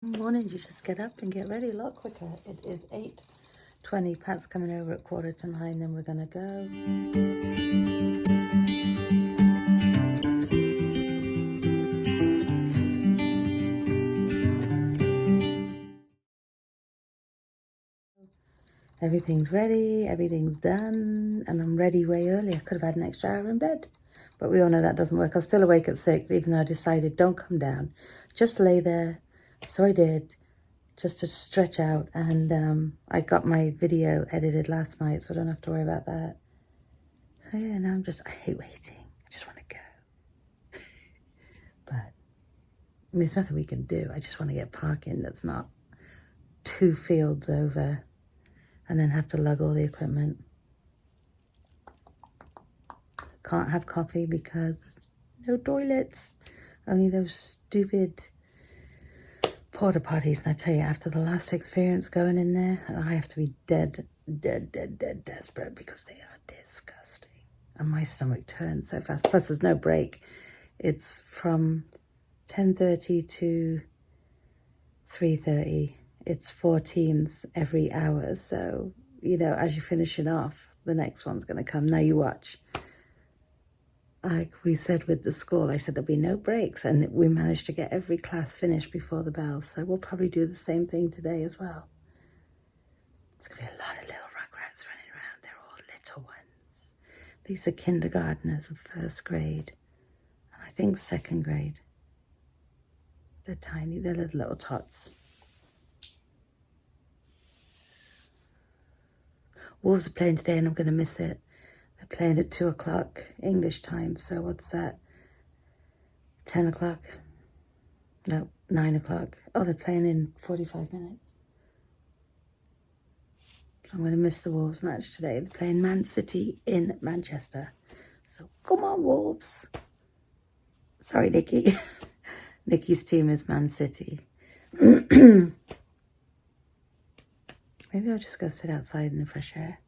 Morning, you just get up and get ready a lot quicker. It is 8:20. Pat's coming over at 8:45, then we're gonna go. Everything's ready, everything's done, and I'm ready way early. I could have had an extra hour in bed, but we all know that doesn't work. I was still awake at 6, even though I decided don't come down, just lay there. So I did, just to stretch out, and I got my video edited last night, so I don't have to worry about that. So yeah, now I hate waiting. I just want to go. But I mean, there's nothing we can do. I just want to get parking that's not 2 fields over and then have to lug all the equipment. Can't have coffee because no toilets. Only those stupid porta potties. And I tell you, after the last experience going in there, I have to be dead desperate because they are disgusting. And my stomach turns so fast. Plus, there's no break. It's from 10:30 to 3:30. It's 4 teams every hour. So, you know, as you're finishing off, the next one's going to come. Now you watch. Like we said with the school, I said there'll be no breaks. And we managed to get every class finished before the bell. So we'll probably do the same thing today as well. It's going to be a lot of little rugrats running around. They're all little ones. These are kindergartners of 1st grade. And I think 2nd grade. They're tiny. They're little tots. Wolves are playing today and I'm going to miss it. They're playing at 2 o'clock English time. So what's that? 10 o'clock? No, 9 o'clock. Oh, they're playing in 45 minutes. I'm going to miss the Wolves match today. They're playing Man City in Manchester. So come on, Wolves. Sorry, Nikki. Nikki's team is Man City. Maybe I'll just go sit outside in the fresh air.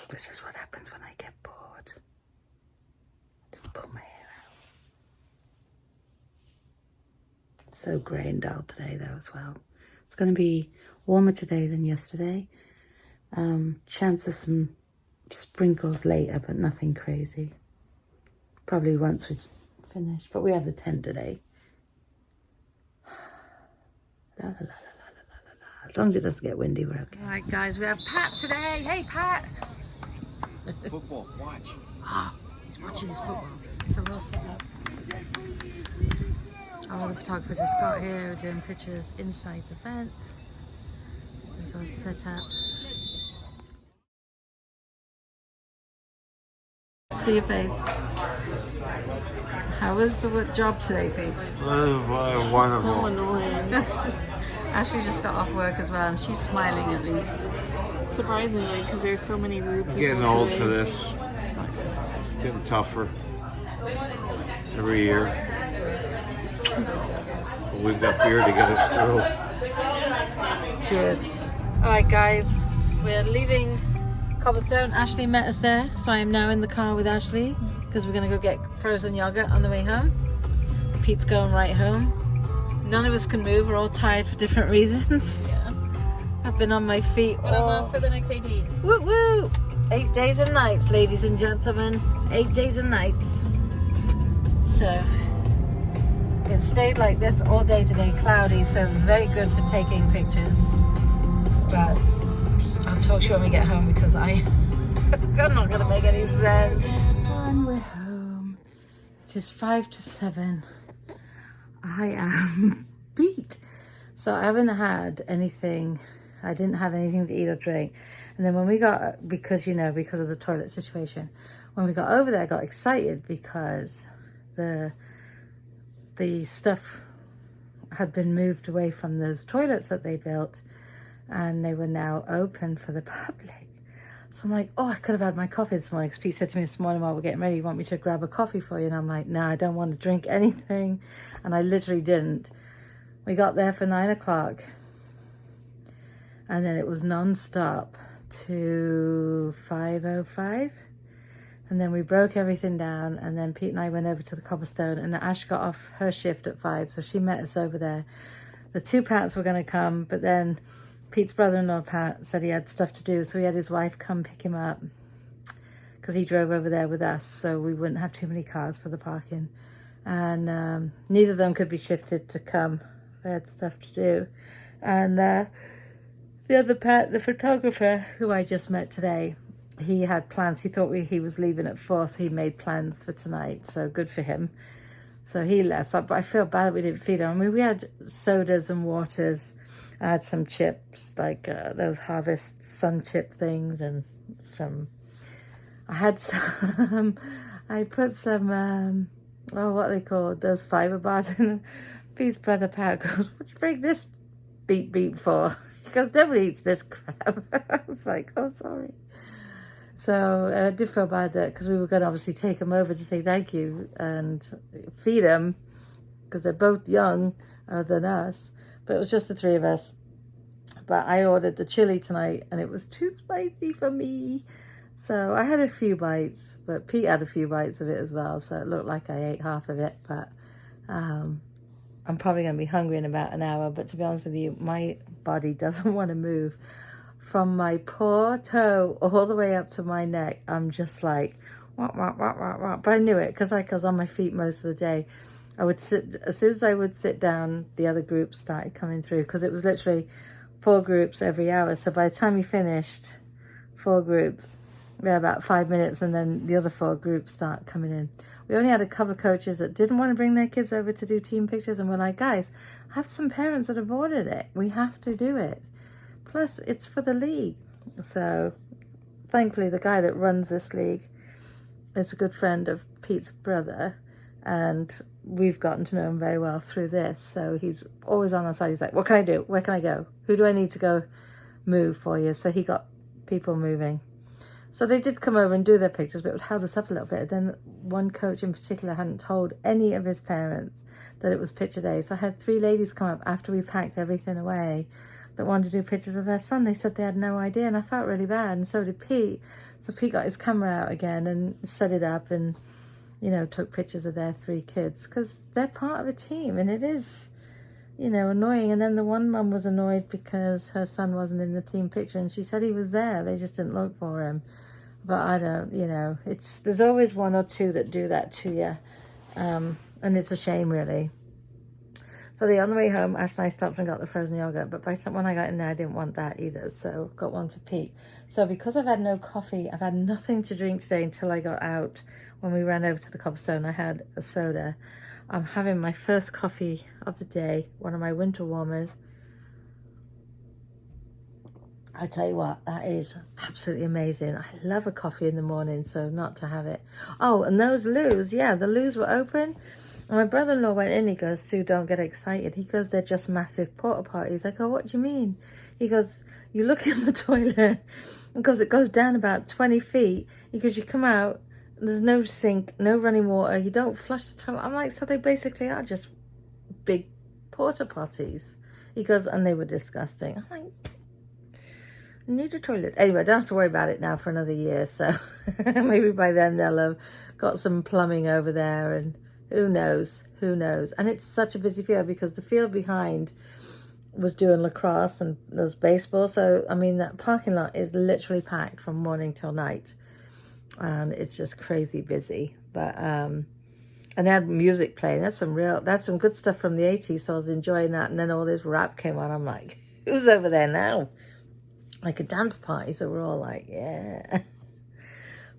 This is what happens when I get bored. Just pull my hair out. It's so grey and dull today though as well. It's going to be warmer today than yesterday. Chance of some sprinkles later, but nothing crazy. Probably once we've finished, but we have the tent today. La, la, la, la, la, la, la. As long as it doesn't get windy, we're okay. All right, guys, we have Pat today. Hey, Pat. Football, watch. Ah, he's watching his football. So we're all set up. Our other photographer just got here. We're doing pictures inside the fence. It's all set up. See your face. How was the job today, Pete? Wonderful. So annoying. Ashley just got off work as well, and she's smiling at least. Surprisingly, because there's so many rude people Getting old today. for this. It's getting tougher every year. But we've got beer to get us through. Cheers. All right, guys, we're leaving Cobblestone. Ashley met us there, so I am now in the car with Ashley because we're going to go get frozen yogurt on the way home. Pete's going right home. None of us can move. We're all tired for different reasons. Yeah. I've been on my feet But I'm off for the next 8 days. Woo woo! 8 days and nights, ladies and gentlemen. 8 days and nights. So it stayed like this all day today, cloudy, so it was very good for taking pictures. But I'll talk to you when we get home because I'm not going to make any sense. And we're home. It is 5 to 7. I am beat. So I haven't had anything. I didn't have anything to eat or drink. And then when we got, because of the toilet situation, when we got over there, I got excited because the stuff had been moved away from those toilets that they built and they were now open for the public. So I'm like, oh, I could have had my coffee this morning. Because Pete said to me this morning while we're getting ready, you want me to grab a coffee for you? And I'm like, no, I don't want to drink anything. And I literally didn't. We got there for 9 o'clock. And then it was non-stop to 5:05. And then we broke everything down, and then Pete and I went over to the Cobblestone, and Ash got off her shift at 5, so she met us over there. The 2 Pats were going to come, but then Pete's brother-in-law, Pat, said he had stuff to do, so he had his wife come pick him up because he drove over there with us, so we wouldn't have too many cars for the parking. And neither of them could be shifted to come. They had stuff to do. And the other Pat, the photographer, who I just met today, he had plans. He thought he was leaving at 4, so he made plans for tonight. So good for him. So he left. So, but I feel bad that we didn't feed him. I mean, we had sodas and waters. I had some chips, like those Harvest Sun chip things, and some... I had some... I put some... what are they called? Those fiber bars in. Pete's brother Pat goes, "What'd you bring this beep beep for?" He goes, "Nobody eats this crap." I was like, "Oh, sorry." So I did feel bad that, because we were going to obviously take them over to say thank you and feed them, because they're both young than us. But it was just the 3 of us. But I ordered the chili tonight, and it was too spicy for me. So I had a few bites, but Pete had a few bites of it as well. So it looked like I ate half of it. But I'm probably going to be hungry in about an hour. But to be honest with you, my body doesn't want to move. From my poor toe all the way up to my neck, I'm just like, wah, wah, wah, wah, wah. But I knew it, because I was on my feet most of the day. I would sit, as soon as I would sit down, the other groups started coming through, because it was literally 4 groups every hour. So by the time we finished 4 groups, we had about 5 minutes, and then the other 4 groups start coming in. We only had a couple of coaches that didn't want to bring their kids over to do team pictures, and we're like, guys, I have some parents that have ordered it. We have to do it. Plus, it's for the league. So, thankfully, the guy that runs this league is a good friend of Pete's brother, and we've gotten to know him very well through this. So he's always on our side. He's like, "What can I do? Where can I go? Who do I need to go move for you?" So he got people moving. So they did come over and do their pictures, but it held us up a little bit. Then one coach in particular hadn't told any of his parents that it was picture day. So I had 3 ladies come up after we packed everything away that wanted to do pictures of their son. They said they had no idea, and I felt really bad, and so did Pete. So Pete got his camera out again and set it up and, you know, took pictures of their 3 kids, because they're part of a team, and it is, you know, annoying. And then the one mum was annoyed because her son wasn't in the team picture, and she said he was there, they just didn't look for him. But I don't, you know, there's always 1 or 2 that do that to you, and it's a shame, really. So on the way home, Ash and I stopped and got the frozen yogurt, but by the time when I got in there, I didn't want that either, so got one for Pete. So because I've had no coffee, I've had nothing to drink today until I got out. When we ran over to the Cobblestone, I had a soda. I'm having my first coffee of the day, one of my winter warmers. I tell you what, that is absolutely amazing. I love a coffee in the morning, so not to have it. Oh, and those loos, yeah, the loos were open. And my brother-in-law went in, he goes, "Sue, don't get excited." He goes, "They're just massive porta potties." I go, "What do you mean?" He goes, "You look in the toilet," because it goes down about 20 feet. He goes, "You come out, there's no sink, no running water, you don't flush the toilet." I'm like, so they basically are just big porta potties. He goes, "And they were disgusting." I'm like, I need a toilet. Anyway, I don't have to worry about it now for another year, so maybe by then they'll have got some plumbing over there, and who knows, who knows. And it's such a busy field, because the field behind was doing lacrosse and those baseball. So, I mean, that parking lot is literally packed from morning till night. And it's just crazy busy. But, and they had music playing. That's some good stuff from the 80s. So I was enjoying that. And then all this rap came on. I'm like, who's over there now? Like a dance party. So we're all like, yeah.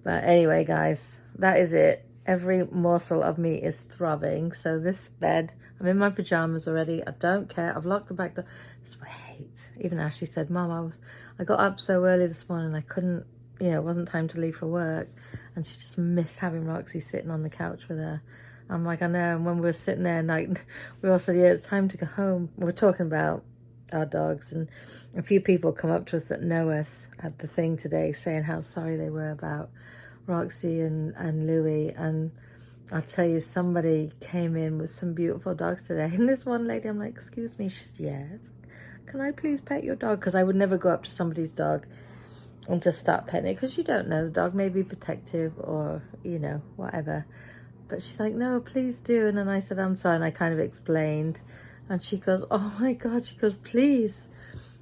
But anyway, guys, that is it. Every morsel of me is throbbing. So this bed, I'm in my pajamas already. I don't care. I've locked the back door. This is what I hate. Even Ashley said, "Mom, I got up so early this morning, I couldn't, you know, it wasn't time to leave for work." And she just missed having Roxy sitting on the couch with her. I'm like, I know. And when we were sitting there, like, we all said, "Yeah, it's time to go home." We're talking about our dogs, and a few people come up to us that know us at the thing today, saying how sorry they were about Roxy and Louie. And I'll tell you, somebody came in with some beautiful dogs today, and this one lady, I'm like, "Excuse me." She said, "Yes, can I please pet your dog?" Because I would never go up to somebody's dog and just start petting it, because you don't know, the dog may be protective or, you know, whatever. But she's like, no, please do. And then I said, I'm sorry, and I kind of explained. And she goes, oh my God, she goes, please.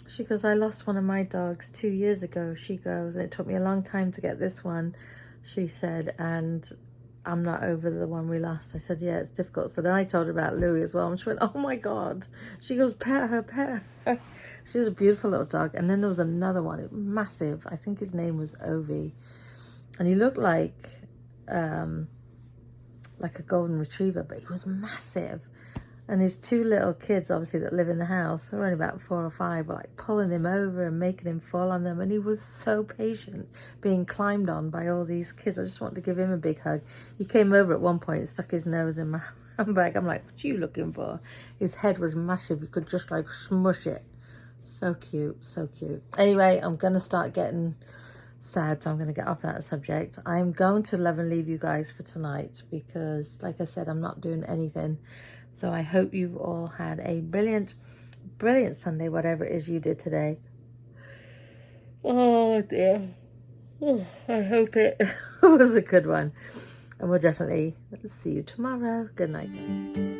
She goes, I lost one of my dogs 2 years ago. She goes, and it took me a long time to get this one, she said, and I'm not over the one we lost. I said, yeah, it's difficult. So then I told her about Louie as well, and she went, oh my God. She goes, pet her, pet her. She was a beautiful little dog. And then there was another one, massive. I think his name was Ovi. And he looked like a golden retriever, but he was massive. And his two little kids, obviously, that live in the house, they're only about 4 or 5, were like pulling him over and making him fall on them. And he was so patient, being climbed on by all these kids. I just wanted to give him a big hug. He came over at one point and stuck his nose in my handbag. I'm like, what are you looking for? His head was massive. You could just like smush it. So cute, so cute. Anyway, I'm going to start getting sad, so I'm going to get off that subject. I'm going to love and leave you guys for tonight because, like I said, I'm not doing anything. So I hope you've all had a brilliant, brilliant Sunday, whatever it is you did today. Oh dear. Oh, I hope it was a good one. And we'll definitely see you tomorrow. Good night.